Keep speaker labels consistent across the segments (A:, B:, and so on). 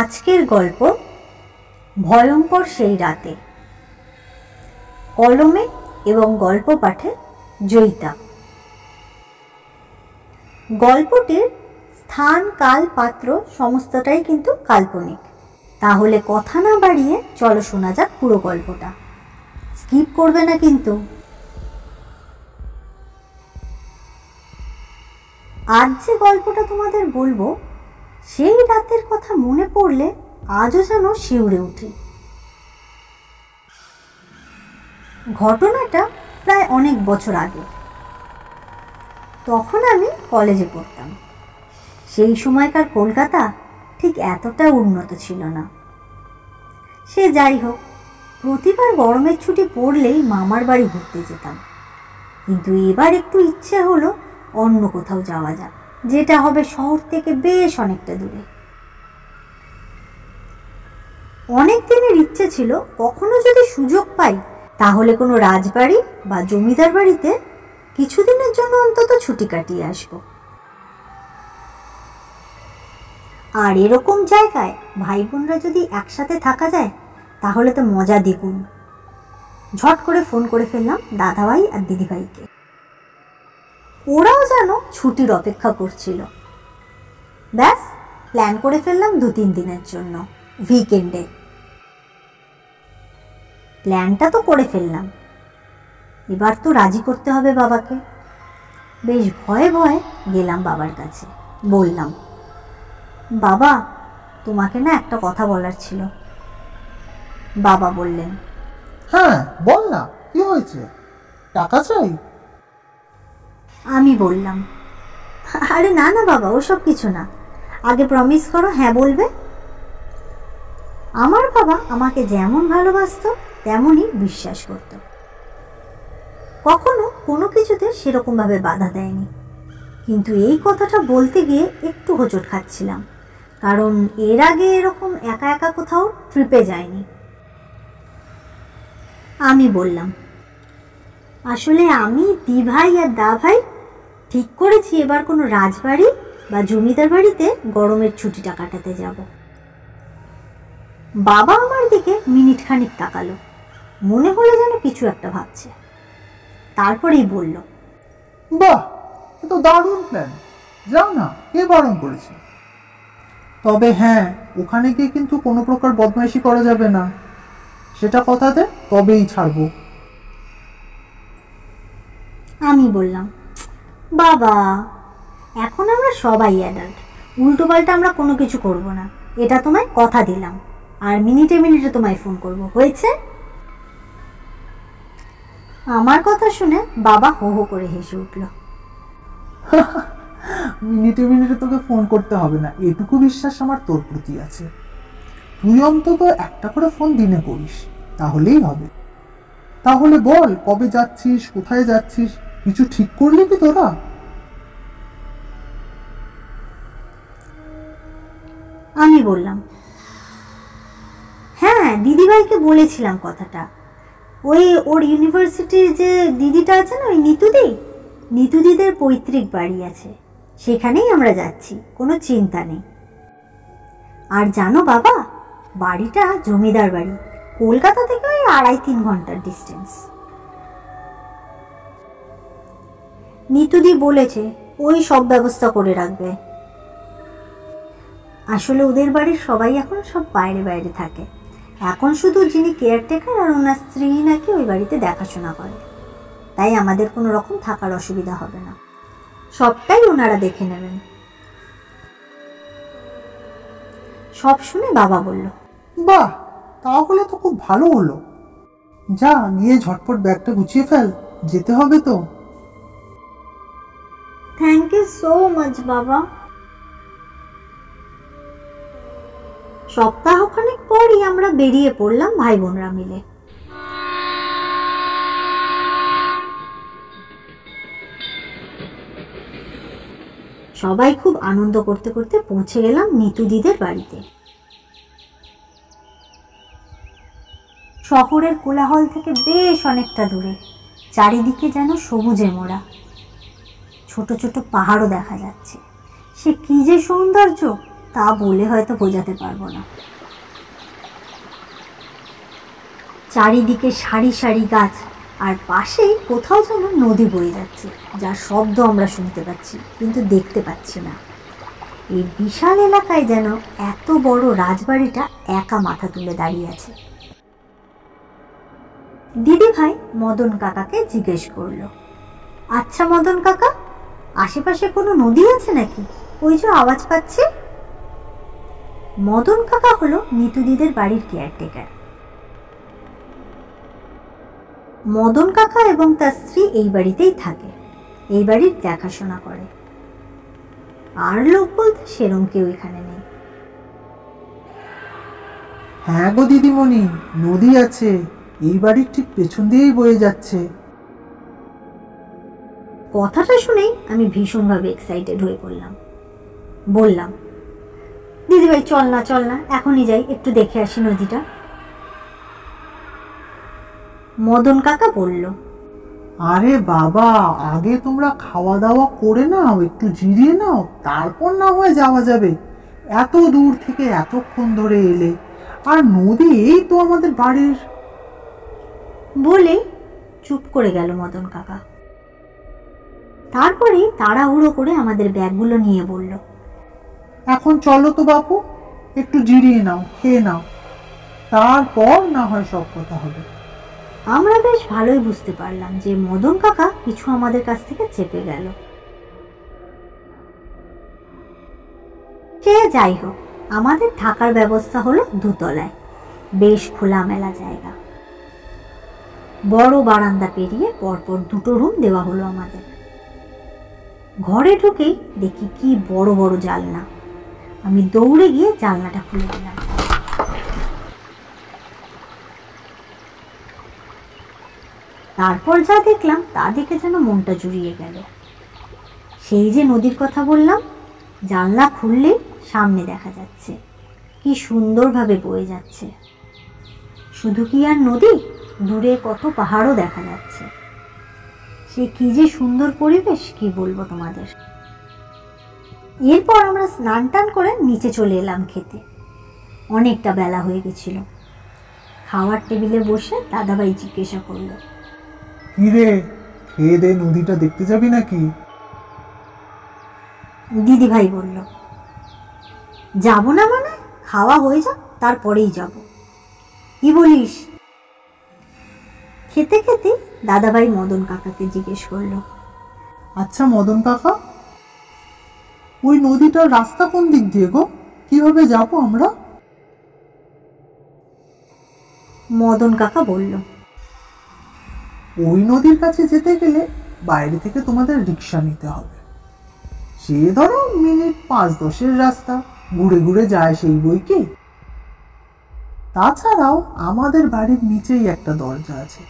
A: আজকের গল্প ভয়ঙ্কর সেই রাতে। কলমে এবং গল্প পাঠে জয়িতা। গল্পটির স্থান, কাল, পাত্র সমস্তটাই কিন্তু কাল্পনিক। তাহলে কথা না বাড়িয়ে চলো শোনা যাক পুরো গল্পটা। স্কিপ করবে না কিন্তু। আজ যে গল্পটা তোমাদের বলবো, সেই রাতের কথা মনে পড়লে আজও যেন শিউরে উঠি। ঘটনাটা প্রায় অনেক বছর আগে। তখন আমি কলেজে পড়তাম। সেই সময়কার কলকাতা ঠিক এতটা উন্নত ছিল না। সে যাই হোক, প্রতিবার গরমের ছুটি পড়লেই মামার বাড়ি ঘুরতে যেতাম। কিন্তু এবার একটু ইচ্ছে হলো অন্য কোথাও যাওয়া যাক, যেটা হবে শহর থেকে বেশ অনেকটা দূরে। অনেক দিনের ইচ্ছে ছিল কখনো যদি সুযোগ পাই তাহলে কোনো রাজবাড়ি বা জমিদার বাড়িতে কিছুদিনের জন্য অন্তত ছুটি কাটিয়ে আসব। আর এরকম জায়গায় ভাই বোনরা যদি একসাথে থাকা যায় তাহলে তো মজা দ্বিগুণ। ঝট করে ফোন করে ফেললাম দাদাভাই আর দিদিভাইকে। ওরাও যেন ছুটির অপেক্ষা করছিল। ব্যাস, প্ল্যান করে ফেললাম 2-3 দিনের জন্য, উইকেন্ডে। প্ল্যানটা তো করে ফেললাম, এবার তো রাজি করতে হবে বাবাকে। বেশ ভয়ে ভয়ে গেলাম বাবার কাছে। বললাম, বাবা, তোমাকে না একটা কথা বলার ছিল। বাবা বললেন,
B: হ্যাঁ বল না, কি হয়েছে? টাকা চাই?
A: আমি বললাম, আরে না না বাবা, ওসব কিছু না, আগে প্রমিস করো হ্যাঁ বলবে। আমার বাবা আমাকে যেমন ভালোবাসতো তেমনই বিশ্বাস করত। কখনো কোনো কিছুতে সেরকম ভাবে বাধা দেয়নি। কিন্তু এই কথাটা বলতে গিয়ে একটু হোঁচট খাচ্ছিলাম, কারণ এর আগে এরকম একা একা কোথাও ট্রিপে যায়নি। আমি বললাম, আসলে আমি দিভাই আর দা ভাই ঠিক করেছি এবার কোনো রাজবাড়ি বা জমিদার বাড়িতে গরমের ছুটিটা কাটাতে যাব। বাবা আমার দিকে মিনিট খানিক তাকালো, মনে হলো যেন কিছু একটা ভাবছে। তারপরেই বলল,
B: বাহ, এ তো দারুণ প্ল্যান, যাও না, কে বারণ করেছে? তবে হ্যাঁ, ওখানে গিয়ে কিন্তু কোনো প্রকার বদমাইশি করা যাবে না, সেটা কথা দে, তবেই ছাড়বো।
A: আমি বললাম, বাবা, এখন আমরা সবাই অ্যাডাল্ট, উল্টো পাল্টা আমরা কোনো কিছু করব না, এটা তোমায় কথা দিলাম। আর মিনিটে মিনিটে তোমায় ফোন করব, হয়েছে? আমার কথা শুনে বাবা হো হো করে হেসে উঠল।
B: মিনিটে মিনিটে তোকে ফোন করতে হবে না, এটুকু বিশ্বাস আমার তোর প্রতি আছে। তুই অন্তত একটা করে ফোন দিনে করিস, তাহলেই হবে। তাহলে বল, কবে যাচ্ছিস, কোথায় যাচ্ছিস, কিছু ঠিক করলি কি তোরা?
A: আমি বললাম, হ্যাঁ, দিদিভাইকে বলেছিলাম কথাটা। ওর ইউনিভার্সিটির যে দিদিটা আছে না, ওই নিতুদিদের পৈতৃক বাড়ি আছে, সেখানেই আমরা যাচ্ছি, কোনো চিন্তা নেই। আর জানো বাবা, বাড়িটা জমিদার বাড়ি, কলকাতা থেকে ওই 2.5-3 ঘন্টার ডিস্টেন্স। নিতুদি বলেছে ওই সব ব্যবস্থা করে রাখবে। আসলে ওদের বাড়ির সবাই এখন সব বাইরে বাইরে থাকে, এখন শুধু যিনি কেয়ারটেকার আর ওনার স্ত্রী নাকি ওই বাড়িতে দেখাশোনা করে, তাই আমাদের কোনো রকম থাকার অসুবিধা হবে না, সবটাই ওনারা দেখে নেবেন। সব শুনে বাবা বলল,
B: বাহ, তাহলে তো খুব ভালো হলো। যা, গিয়ে ঝটপট ব্যাগটা গুছিয়ে ফেল, যেতে হবে তো।
A: থ্যাংক ইউ সো মাচ বাবা। সপ্তাহখানেক পরই আমরা বেরিয়ে পড়লাম ভাই বোনরা মিলে। সবাই খুব আনন্দ করতে করতে পৌঁছে গেলাম নিতুদিদের বাড়িতে। শহরের কোলাহল থেকে বেশ অনেকটা দূরে, চারিদিকে যেন সবুজে মোড়া। ছোট ছোট পাহাড়ও দেখা যাচ্ছে, সে কি যে সৌন্দর্য তা বলে হয়তো বোঝাতে পারবো না। চারিদিকে সারি সারি গাছ, আর পাশেই কোথাও যেন নদী বয়ে যাচ্ছে, যার শব্দ আমরা শুনতে পাচ্ছি কিন্তু দেখতে পাচ্ছি না। এই বিশাল এলাকায় যেন এত বড় রাজবাড়িটা একা মাথা তুলে দাঁড়িয়ে আছে। দিদি ভাই মদন কাকাকে জিজ্ঞেস করলো, আচ্ছা মদন কাকা, আশেপাশে কোনো নদী আছে নাকি? ওই যে আওয়াজ পাচ্ছি। মদন কাকা হলো নিতু দিদের বাড়ির কেয়ারটেকার। মদন কাকা এবং তার স্ত্রী এই বাড়িতেই থাকে, এই বাড়ির দেখাশোনা করে। আর লোক বলতে সেরম কেউ এখানে নেই।
B: হ্যাঁ গো দিদিমণি, নদী আছে, এই বাড়ির ঠিক পেছন দিয়েই বয়ে যাচ্ছে।
A: কথাটা শুনেই আমি ভীষণভাবে এক্সাইটেড হয়ে পড়লাম। বললাম, দিদিভাই চল না চল না, এখনই যাই, একটু দেখে আসি নদীটা। মদন কাকা বলল,
B: আরে বাবা, আগে তোমরা খাওয়া দাওয়া করে নাও, একটু জিরিয়ে নাও, তারপর না হয় যাওয়া যাবে। এত দূর থেকে এতক্ষণ ধরে এলে, আর নদী এই তো আমাদের বাড়ির।
A: বলে চুপ করে গেল মদন কাকা। তারপরে তাড়াহুড়ো করে আমাদের ব্যাগগুলো নিয়ে বলল,
B: এখন চলো তো বাপু, একটু জিরিয়ে নাও, খেয়ে নাও, তারপর না হয় সব কথা হবে।
A: আমরা বেশ ভালোই বুঝতে পারলাম যে মদন কাকা কিছু আমাদের কাছ থেকে চেপে গেল। সে যাই হোক, আমাদের থাকার ব্যবস্থা হলো দোতলায়, বেশ খোলামেলা জায়গা। বড় বারান্দা পেরিয়ে পরপর দুটো রুম দেওয়া হলো আমাদের। ঘরে ঢুকেই দেখি কি বড় বড় জানলা। আমি দৌড়ে গিয়ে জানলাটা খুলে দিলাম। তারপর যা দেখলাম তা দেখে যেন মনটা জুড়িয়ে গেল। সেই যে নদীর কথা বললাম, জানলা খুললে সামনে দেখা যাচ্ছে, কি সুন্দরভাবে বয়ে যাচ্ছে। শুধু কি আর নদী, দূরে কত পাহাড়ও দেখা যাচ্ছে। সে কি যে সুন্দর পরিবেশ, কি বলবো তোমাদের। এরপর আমরা স্নান টান করে নিচে চলে এলাম খেতে। অনেকটা বেলা হয়ে গেছিল। খাওয়ার টেবিলে বসে দাদাভাই জিজ্ঞাসা করলো,
B: কি রে, খেয়ে দে নদীটা দেখতে যাবি নাকি?
A: দিদি ভাই বলল, যাব না মানে, খাওয়া হয়ে যাক তারপরেই যাব। কি বলিস? খেতে খেতে দাদাভাই মদন কাকাকে জিজ্ঞেস করলো,
B: আচ্ছা মদন কাকা, ওই নদীটার রাস্তা কোন দিক দিয়ে গো? কিভাবে যাব আমরা?
A: মদন কাকা বলল,
B: ওই নদীর কাছে যেতে গেলে বাইরে থেকে তোমাদের রিক্সা নিতে হবে। সে ধরো মিনিট 5-10-এর রাস্তা, ঘুরে ঘুরে যায় সেই বই কি। তাছাড়াও আমাদের বাড়ির নিচেই একটা দরজা আছে,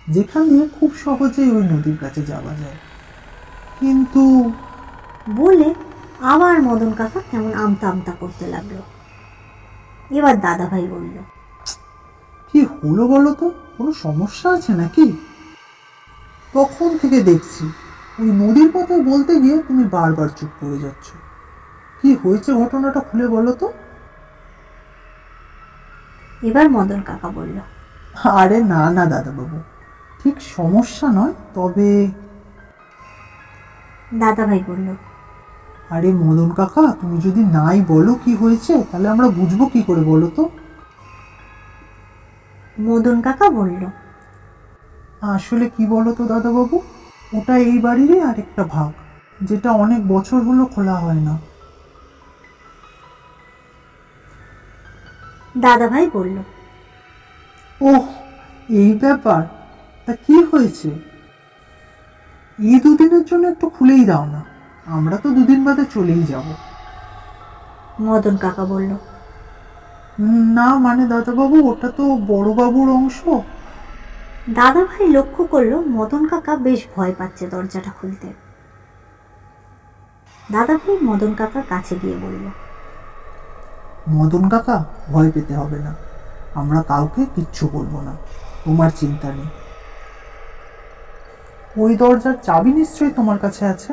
B: যেখান দিয়ে খুব সহজেই ওই নদীর কাছে যাওয়া যায়। কিন্তু
A: বলে আবার মদন কাকা কেমন আমতা আমতা করতে লাগলো। এবার দাদাভাই বলল,
B: কি হলো বলো তো, কোনো সমস্যা আছে নাকি? তখন থেকে দেখছি ওই নদীর কথা বলতে গিয়ে তুমি বারবার চুপ করে যাচ্ছ। কি হয়েছে, ঘটনাটা খুলে বলো তো।
A: এবার মদন কাকা বলল,
B: আরে না না দাদাবাবু, ঠিক সমস্যা নয়, তবে।
A: দাদাভাই বলল,
B: আরে মদন কাকা, তুমি যদি নাই বলো কি হয়েছে, তাহলে আমরা বুঝবো কি করে বলো তো।
A: মদন কাকা বলল,
B: আসলে কি বলো তো দাদাবাবু, ওটা এই বাড়িরই আরেকটা ভাগ, যেটা অনেক বছর হলো খোলা হয় না।
A: দাদাভাই বলল,
B: ওহ, এই ব্যাপার, তা কি হয়েছে? এই দুদিনের জন্য একটু খুলেই দাও না, আমরা তো দুদিন বাদে চলেই যাব।
A: মদন কাকা বলল,
B: না মানে দাদাবাবু, ওটা তো বড়বাবুর অংশ।
A: দাদাভাই লক্ষ্য করলো মদন কাকা বেশ ভয় পাচ্ছে দরজাটা খুলতে। দাদাভাই মদন কাকার কাছে গিয়ে বলল,
B: মদন কাকা, ভয় পেতে হবে না, আমরা কাউকে কিচ্ছু বলবো না, তোমার চিন্তা নেই। ওই দরজার চাবি নিশ্চয়ই তোমার কাছে আছে।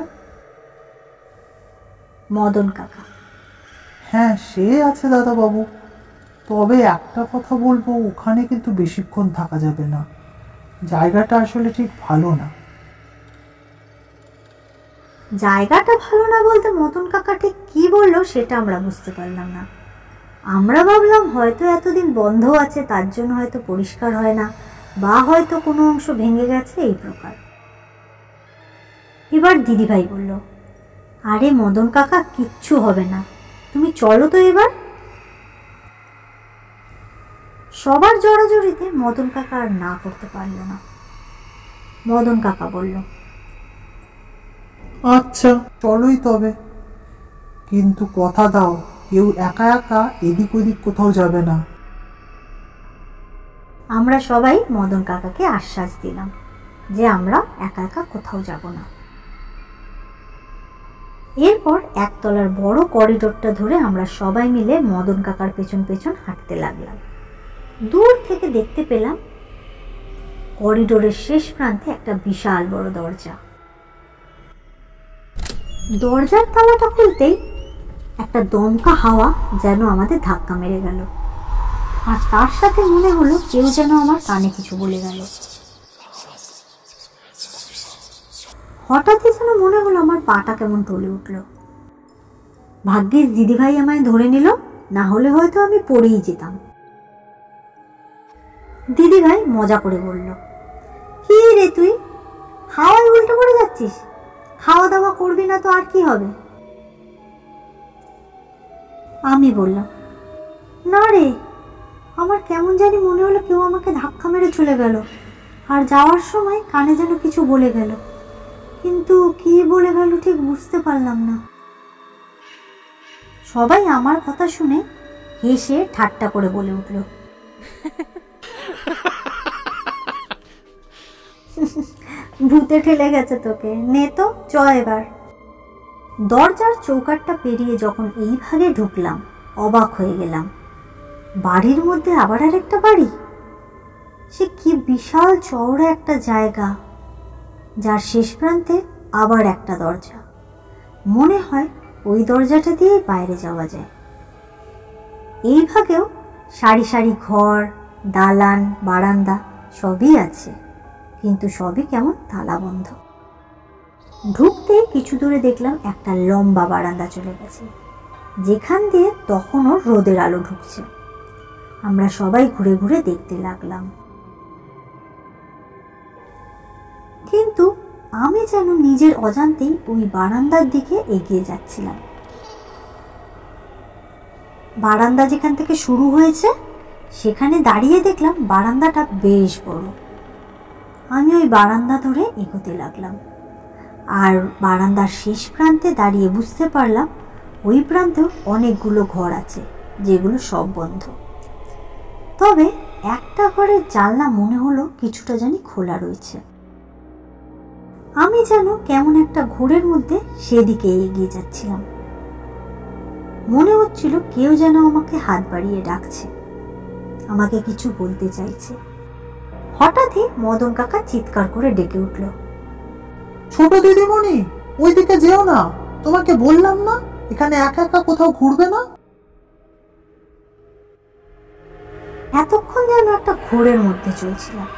A: মদন কাকা,
B: হ্যাঁ, সে আছে দাদাবাবু, তবে একটা কথা বলবো, ওখানে কিন্তু বেশিক্ষণ থাকা যাবে না। জায়গাটা আসলে ঠিক ভালো না।
A: জায়গাটা ভালো না বলতে মদন কাকা ঠিক কি বললো সেটা আমরা বুঝতে পারলাম না। আমরা ভাবলাম হয়তো এতদিন বন্ধ আছে, তার জন্য হয়তো পরিষ্কার হয় না, বা হয়তো কোনো অংশ ভেঙে গেছে, এই প্রকার। এবার দিদিভাই বলল, আরে মদন কাকা, কিচ্ছু হবে না, তুমি চলো তো এবার। সবার জড়াজড়িতে মদন কাকা আর না করতে পারল না। মদন কাকা বলল,
B: আচ্ছা চলোই তবে, কিন্তু কথা দাও কেউ একা একা এদিক ওদিক কোথাও যাবে না।
A: আমরা সবাই মদন কাকাকে আশ্বাস দিলাম যে আমরা একা একা কোথাও যাব না। এরপর একতলার বড় করিডোরটা ধরে আমরা সবাই মিলে মদন কাকার পেছন পেছন হাঁটতে লাগলাম। দূর থেকে দেখতে পেলাম করিডোরের শেষ প্রান্তে একটা বিশাল বড় দরজা। দরজার তালাটা খুলতেই একটা দমকা হাওয়া যেন আমাদের ধাক্কা মেরে গেল, আর তার সাথে মনে হলো কেউ যেন আমার কানে কিছু বলে গেল। হঠাৎই যেন মনে হলো আমার পাটা কেমন টলে উঠল। ভাগ্যিস দিদিভাই আমায় ধরে নিল, না হলে হয়তো আমি পড়েই যেতাম। দিদিভাই মজা করে বলল, কি রে তুই, হাওয়ায় উল্টো পড়ে যাচ্ছিস? খাওয়া দাওয়া করবি না তো আর কি হবে? আমি বললাম, না রে, আমার কেমন জানি মনে হলো কেউ আমাকে ধাক্কা মেরে চলে গেল, আর যাওয়ার সময় কানে যেন কিছু বলে গেল, কিন্তু কি বলে গেল ঠিক বুঝতে পারলাম না। সবাই আমার কথা শুনে হেসে ঠাট্টা করে বলে উঠল, ভূতে ঠেলে গেছে তোকে, নে তো চ এবার। দরজার চৌকাঠটা পেরিয়ে যখন এই ভাগে ঢুকলাম, অবাক হয়ে গেলাম। বাড়ির মধ্যে আবার আরেকটা বাড়ি। সে কি বিশাল চওড়া একটা জায়গা, যার শেষ প্রান্তে আবার একটা দরজা। মনে হয় ওই দরজাটা দিয়ে বাইরে যাওয়া যায়। এই ভাগেও সারি সারি ঘর, দালান, বারান্দা সবই আছে, কিন্তু সবই কেমন তালা বন্ধ। ঢুকতে কিছু দূরে দেখলাম একটা লম্বা বারান্দা চলে গেছে, যেখান দিয়ে তখনও রোদের আলো ঢুকছে। আমরা সবাই ঘুরে ঘুরে দেখতে লাগলাম, কিন্তু আমি যেন নিজের অজান্তেই ওই বারান্দার দিকে এগিয়ে যাচ্ছিলাম। বারান্দা যেখান থেকে শুরু হয়েছে সেখানে দাঁড়িয়ে দেখলাম বারান্দাটা বেশ বড়। আমি ওই বারান্দা ধরে এগোতে লাগলাম, আর বারান্দার শেষ প্রান্তে দাঁড়িয়ে বুঝতে পারলাম ওই প্রান্তেও অনেকগুলো ঘর আছে, যেগুলো সব বন্ধ। তবে একটা ঘরের জানলা মনে হলো কিছুটা জানি খোলা রয়েছে। আমি যেন কেমন একটা ঘোরের মধ্যে সেদিকে এগিয়ে যাচ্ছিলাম। মনে হচ্ছিল কেউ যেন আমাকে হাত বাড়িয়ে ডাকছে, আমাকে কিছু বলতে চাইছে। হঠাৎই মদন কাকা চিৎকার করে ডেকে উঠল,
B: ছোট দিদিমণি, ওইদিকে যেও না, তোমাকে বললাম না এখানে একা একা কোথাও ঘুরবে না।
A: এতক্ষণ যেন একটা ঘোরের মধ্যে চলছিলাম,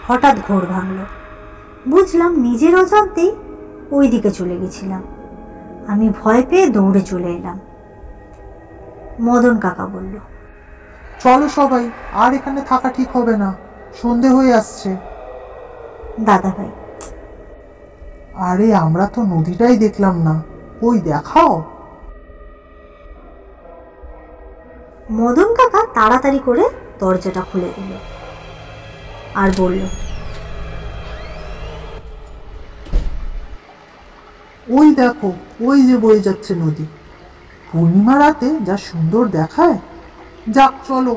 A: হঠাৎ ঘোর ভাঙল। বুঝলাম নিজের অজান্তেই ওই দিকে চলে গেছিলাম। আমি ভয় পেয়ে দৌড়ে চলে এলাম। মদন কাকা বলল,
B: চলো সবাই, আর এখানে থাকা ঠিক হবে না, সন্ধে হয়ে আসছে।
A: দাদা ভাই,
B: আরে আমরা তো নদীটাই দেখলাম না, ওই দেখাও।
A: মদন কাকা তাড়াতাড়ি করে দরজাটা খুলে দিল আর বলল,
B: ওই দেখো, ওই যে বয়ে যাচ্ছে নদী। পূর্ণিমা রাতে যা সুন্দর দেখায়। যাক চলো,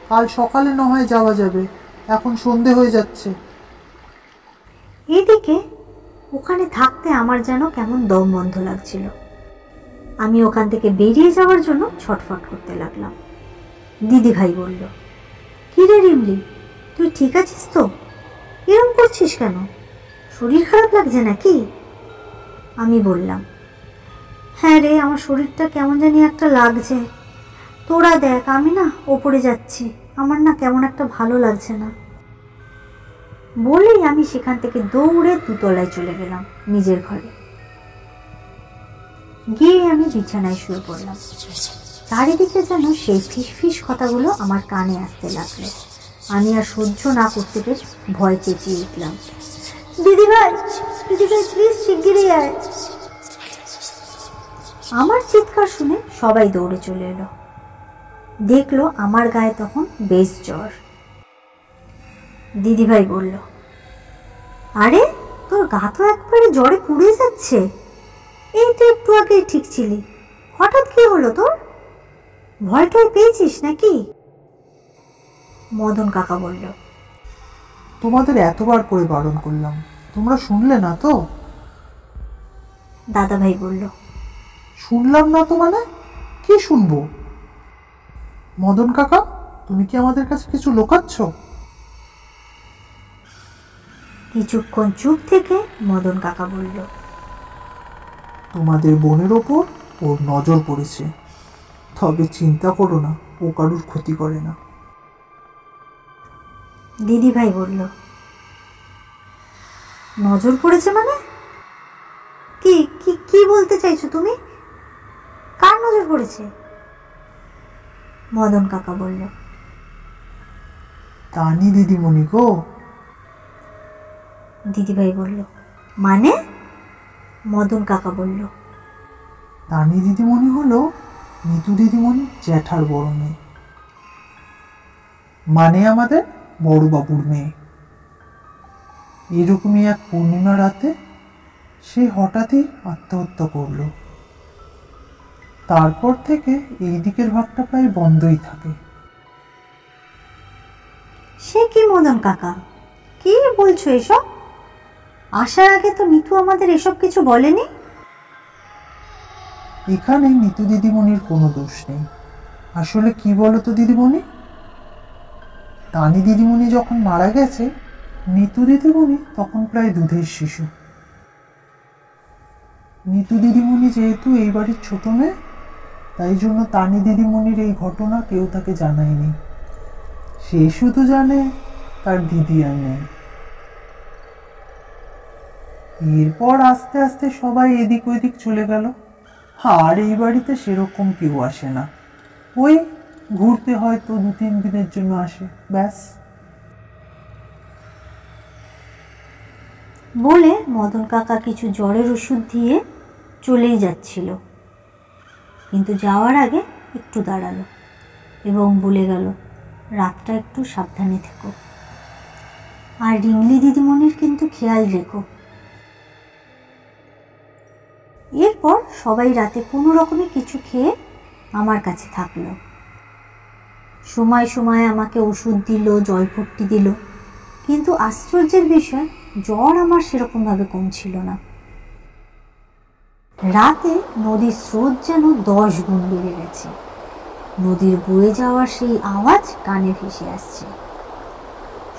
B: কাল সকালে না হয় যাওয়া যাবে, এখন সন্ধে হয়ে যাচ্ছে।
A: এদিকে ওখানে থাকতে আমার যেন কেমন দম বন্ধ লাগছিল। আমি ওখান থেকে বেরিয়ে যাওয়ার জন্য ছটফট করতে লাগলাম। দিদি ভাই বলল, কি রে রিমলি, তুই ঠিক আছিস তো? এরম করছিস কেন? শরীর খারাপ লাগছে নাকি? আমি বললাম, হ্যাঁ রে, আমার শরীরটা কেমন জানি একটা লাগছে। তোরা দেখ, আমি না ওপরে যাচ্ছি, আমার না কেমন একটা ভালো লাগছে না। বলেই আমি সেখান থেকে দৌড়ে দুতলায় চলে গেলাম নিজের ঘরে। গিয়ে আমি বিছানায় শুয়ে পড়লাম। চারিদিকে যেন সেই ফিসফিস কথাগুলো আমার কানে আসতে লাগলো। আমি আর সহ্য না করতে পেরে ভয় চেঁচিয়ে উঠলাম, দিদিভাই, দিদিভাই প্লিজ শিগগিরই আয়। আমার চিৎকার শুনে সবাই দৌড়ে চলে এলো। দেখলো আমার গায়ে তখন বেশ জ্বর। দিদিভাই বলল, আরে তোর গা তো একবারে জ্বরে পুড়ে যাচ্ছে, এই তো একটু আগে ঠিক ছিলি, হঠাৎ কি হলো তোর? ভয় টয় পেয়েছিস নাকি? মদন কাকা বলল,
B: তোমাদের এতবার করে বারণ করলাম, তোমরা শুনলে না তো?
A: দাদাভাই বলল,
B: শুনলাম না তো মানে? কি শুনবো? মদন কাকা, তুমি কি আমাদের কাছে কিছু লুকাচ্ছ?
A: কিছুক্ষণ চুপ থেকে মদন কাকা বলল,
B: তোমাদের বোনের ওপর ওর নজর পড়েছে, তবে চিন্তা করো না, ও কারুর ক্ষতি করে না।
A: দিদিভাই বলল, নজর পড়েছে মানে? কি কি কি বলতে চাইছো তুমি? কার নজর পড়েছে? মদন কাকা বলল,
B: তানি দিদিমণি গো।
A: দিদিভাই বলল, মানে? মদন কাকা বলল,
B: তানি দিদিমণি হলো নিতু দিদিমণি জ্যাঠার বড় মেয়ে, মানে আমাদের বড়বাবুর মেয়ে। এরকমই এক পূর্ণিমা রাতে সে হঠাৎই আত্মহত্যা করলো। তারপর থেকে এই দিকের ভাগটা প্রায় বন্ধই থাকে।
A: সে কি মদন কাকা, কি বলছো এসব? আসার আগে তো নিতু আমাদের এসব কিছু বলেনি।
B: এখানে নিতু দিদিমণির কোনো দোষ নেই। আসলে কি বলতো দিদিমণি, তানি দিদিমণি যখন মারা গেছে, নিতু দিদিমণি তখন প্রায় দুধের শিশু। নিতু দিদিমণি যেহেতু এই বাড়ির ছোট মেয়ে, তাই জন্য তানি দিদিমণির এই ঘটনা কেউ তাকে জানায়নি। সে শুধু জানে তার দিদি আর নেই। এরপর আস্তে আস্তে সবাই এদিক ওইদিক চলে গেল, আর এই বাড়িতে সেরকম কেউ আসে না। ওই ঘুরতে হয়তো 2-3 দিনের জন্য আসে, ব্যাস।
A: বলে মদন কাকা কিছু জ্বরের ওষুধ দিয়ে চলেই যাচ্ছিল, কিন্তু যাওয়ার আগে একটু দাঁড়ালো এবং বলে গেল, রাতটা একটু সাবধানে থেকো, আর রিংলি দিদিমণির কিন্তু খেয়াল রেখো। এরপর সবাই রাতে কোনো রকমে কিছু খেয়ে আমার কাছে থাকলো। সময় সময় আমাকে ওষুধ দিল, জলপট্টি দিল, কিন্তু আশ্চর্যের বিষয়, জ্বর আমার সেরকমভাবে কমছিল না। রাতে নদীর স্রোত যেন 10 গুণ বেড়ে গেছে। নদীর বয়ে যাওয়ার সেই আওয়াজ কানে ভেসে আসছে।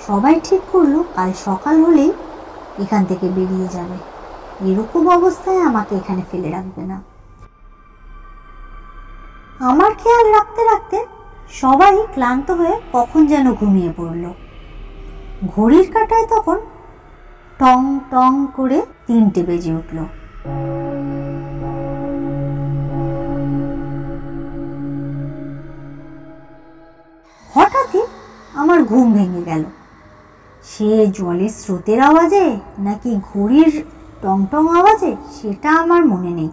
A: সবাই ঠিক করলো কাল সকাল হলেই এখান থেকে বেরিয়ে যাবে, এরকম অবস্থায় আমাকে এখানে ফেলে রাখবে না। আমার খেয়াল রাখতে রাখতে সবাই ক্লান্ত হয়ে কখন যেন ঘুমিয়ে পড়ল। ঘড়ির কাঁটায় তখন টং টং করে 3টে বেজে উঠল। হঠাৎই আমার ঘুম ভেঙে গেল। সে জলের স্রোতের আওয়াজে নাকি ঘড়ির টং টং আওয়াজে সেটা আমার মনে নেই।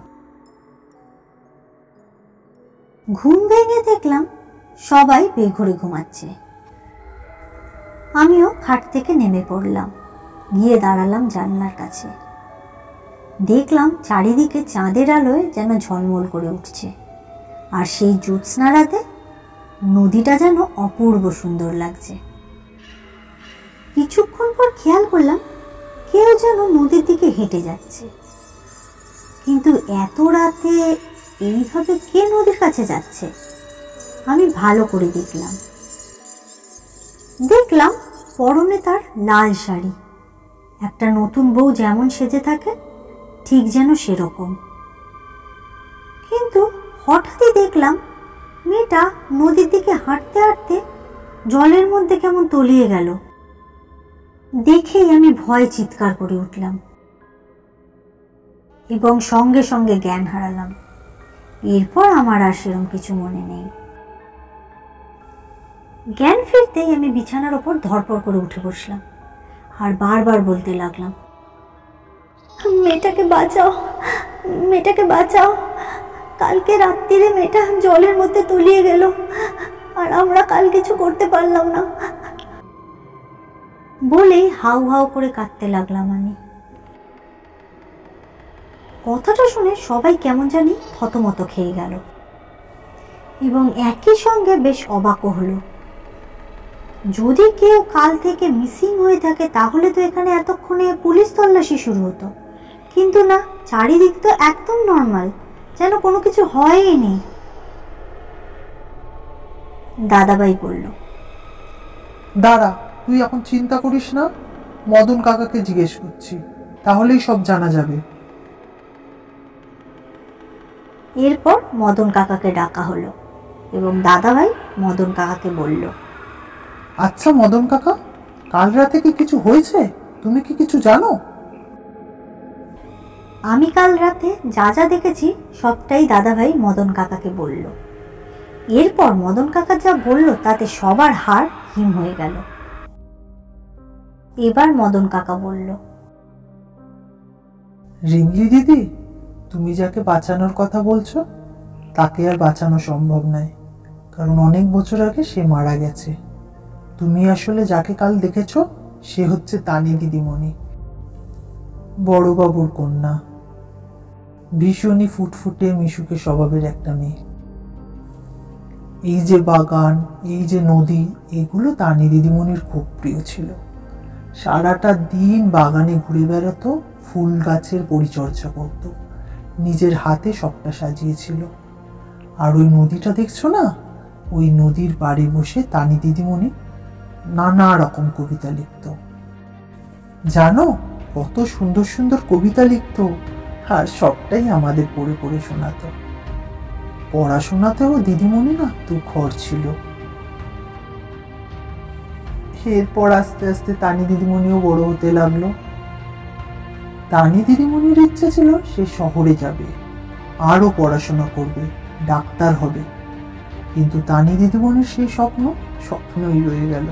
A: ঘুম ভেঙে দেখলাম সবাই বেঘরে ঘুমাচ্ছে। আমিও খাট থেকে নেমে পড়লাম, গিয়ে দাঁড়ালাম জানলার কাছে। দেখলাম চারিদিকে চাঁদের আলোয় যেন ঝলমল করে উঠছে, আর সেই জ্যোৎস্না রাতে নদীটা যেন অপূর্ব সুন্দর লাগছে। কিছুক্ষণ পর খেয়াল করলাম কেউ যেন নদীর দিকে হেঁটে যাচ্ছে, কিন্তু এত রাতে এইভাবে কে নদীর কাছে যাচ্ছে? আমি ভালো করে দেখলাম পরনে তার লাল শাড়ি, একটা নতুন বউ যেমন সেজে থাকে ঠিক যেন সেরকম। কিন্তু হঠাৎই দেখলাম মেয়েটা নদীর দিকে হাঁটতে হাঁটতে জলের মধ্যে কেমন তলিয়ে গেল। দেখেই আমি ভয়ে চিৎকার করে উঠলাম এবং সঙ্গে সঙ্গে জ্ঞান হারালাম। এরপর আমার আর সেরকম কিছু মনে নেই। জ্ঞান ফিরতেই আমি বিছানার ওপর ধরপড় করে উঠে বসলাম আর বারবার বলতে লাগলাম, মেয়েটাকে বাঁচাও, মেয়েটাকে বাঁচাও, কালকে রাত্রিরে মেয়েটা জলের মধ্যে তলিয়ে গেল আর আমরা কাল কিছু করতে পারলাম না বলেই হাউ হাউ করে কাঁদতে লাগলাম আমি। কথাটা শুনে সবাই কেমন জানি থতমত খেয়ে গেল এবং একই সঙ্গে বেশ অবাকও হলো। যদি কেউ কাল থেকে মিসিং হয়ে থাকে তাহলে তো এখানে এতক্ষণে পুলিশ তল্লাশি শুরু হতো, কিন্তু না, চারিদিক তো একদম নর্মাল, যেন কোনো কিছু হয়নি। দাদাভাই বলল,
B: দাঁড়া, তুই এখন চিন্তা করিস না, মদন কাকাকে জিজ্ঞেস করছি, তাহলেই সব জানা যাবে।
A: এরপর মদন কাকাকে ডাকা হলো এবং দাদাভাই মদন কাকাকে বলল,
B: আচ্ছা মদন কাকা, কাল রাতে কি কিছু হয়েছে? তুমি কি কিছু জানো?
A: আমি কাল রাতে যা যা দেখেছি সবটাই দাদাভাই মদন কাকাকে বলল। এরপর মদন কাকা যা বলল তাতে সবার হাড় হিম হয়ে গেল। এবার মদন কাকা বলল,
B: রিমলি দিদি, তুমি যাকে বাঁচানোর কথা বলছো তাকে আর বাঁচানো সম্ভব নয়, কারণ অনেক বছর আগে সে মারা গেছে। তুমি আসলে যাকে কাল দেখেছো সে হচ্ছে তানি দিদিমণি, বড়বাবুর কন্যা, ভীষণই ফুটফুটে মিশুকে স্বভাবের একটা মেয়ে। এই যে বাগান, এই যে নদী, এগুলো তানি দিদিমণির খুব প্রিয় ছিল। সারাটা দিন বাগানে ঘুরে বেড়াতো, ফুল গাছের পরিচর্যা করত, নিজের হাতে সবটা সাজিয়েছিল। আর ওই নদীটা দেখছো না, ওই নদীর পাড়ে বসে তানি দিদিমণি নানা রকম কবিতা লিখত। জানো, কত সুন্দর সুন্দর কবিতা লিখত, আর সবটাই আমাদের পড়ে পড়ে শোনাতো। পড়াশোনাতেও দিদিমণি না তুখর ছিল। এরপর আস্তে আস্তে তানি দিদিমণিও বড় হতে লাগলো। তানি দিদিমণির ইচ্ছে ছিল সে শহরে যাবে, আরো পড়াশোনা করবে, ডাক্তার হবে, কিন্তু তানি দিদিমণির সেই স্বপ্নই রয়ে গেল।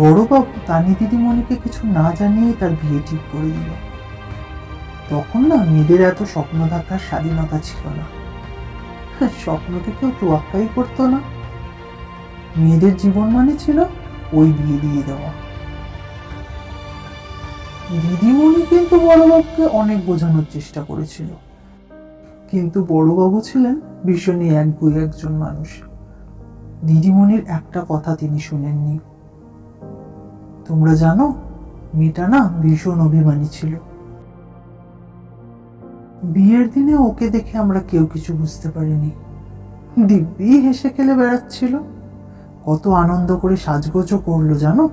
B: বড়বাবু তানি দিদিমণিকে কিছু না জানিয়ে তার বিয়ে ঠিক করে দিল। তখন না মেয়েদের এত স্বপ্ন দেখার স্বাধীনতা ছিল না, স্বপ্নকে কেউ তোয়াক্কাই করতো না। মেয়েদের জীবন মানে ছিল ওই বিয়ে দিয়ে দেওয়া। দিদিমণি কিন্তু বড়বাবুকে অনেক বোঝানোর চেষ্টা করেছিল, কিন্তু বড়বাবু ছিলেন ভীষণই একগুঁয়ে একজন মানুষ। দিদিমণির একটা কথা তিনি শুনেননি। তোমরা জানো, মেয়েটা না ভীষণ অভিমানী ছিল। বিয়ের দিনে ওকে দেখে আমরা কেউ কিছু বুঝতে পারিনি, দিব্যি হেসে খেলে বেড়াচ্ছিল, কত আনন্দ করে সাজগোজও করলো জানো।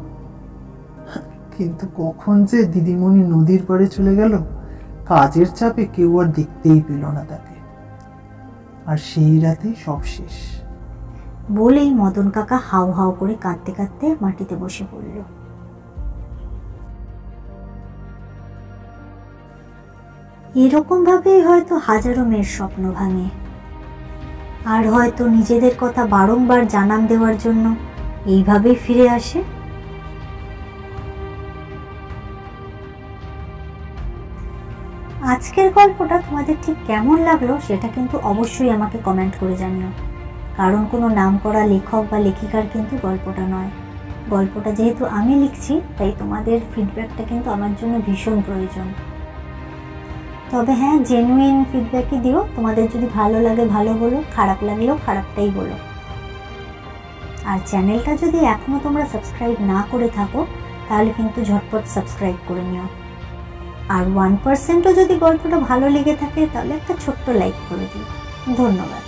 B: কিন্তু কখন যে দিদিমণি নদীর পাড়ে চলে গেল, কাজের চাপে কেউ আর দেখতেই পেল না তাকে, আর সেই রাতেই সব শেষ।
A: বলেই মদন কাকা হাউ হাউ করে কাঁদতে কাঁদতে মাটিতে বসে পড়ল। এরকম ভাবেই হয়তো হাজারো মেয়ের স্বপ্ন ভাঙে, আর হয়তো নিজেদের কথা বারংবার জানান দেওয়ার জন্য এইভাবেই ফিরে আসে। আজকের গল্পটা তোমাদের ঠিক কেমন লাগলো সেটা কিন্তু অবশ্যই আমাকে কমেন্ট করে জানিও, কারণ কোনো নামকরা লেখক বা লেখিকার কিন্তু গল্পটা নয়। গল্পটা যেহেতু আমি লিখছি, তাই তোমাদের ফিডব্যাকটা কিন্তু আমার জন্য ভীষণ প্রয়োজন। তবে হ্যাঁ, জেনুইন ফিডব্যাকই দিও। তোমাদের যদি ভালো লাগে ভালো বলো, খারাপ লাগলেও খারাপটাই বলো। আর চ্যানেলটা যদি এখনও তোমরা সাবস্ক্রাইব না করে থাকো তাহলে কিন্তু ঝটপট সাবস্ক্রাইব করে নিও। আর 1%ও যদি গল্পটা ভালো লেগে থাকে তাহলে একটা ছোট্ট লাইক করে দিও। ধন্যবাদ।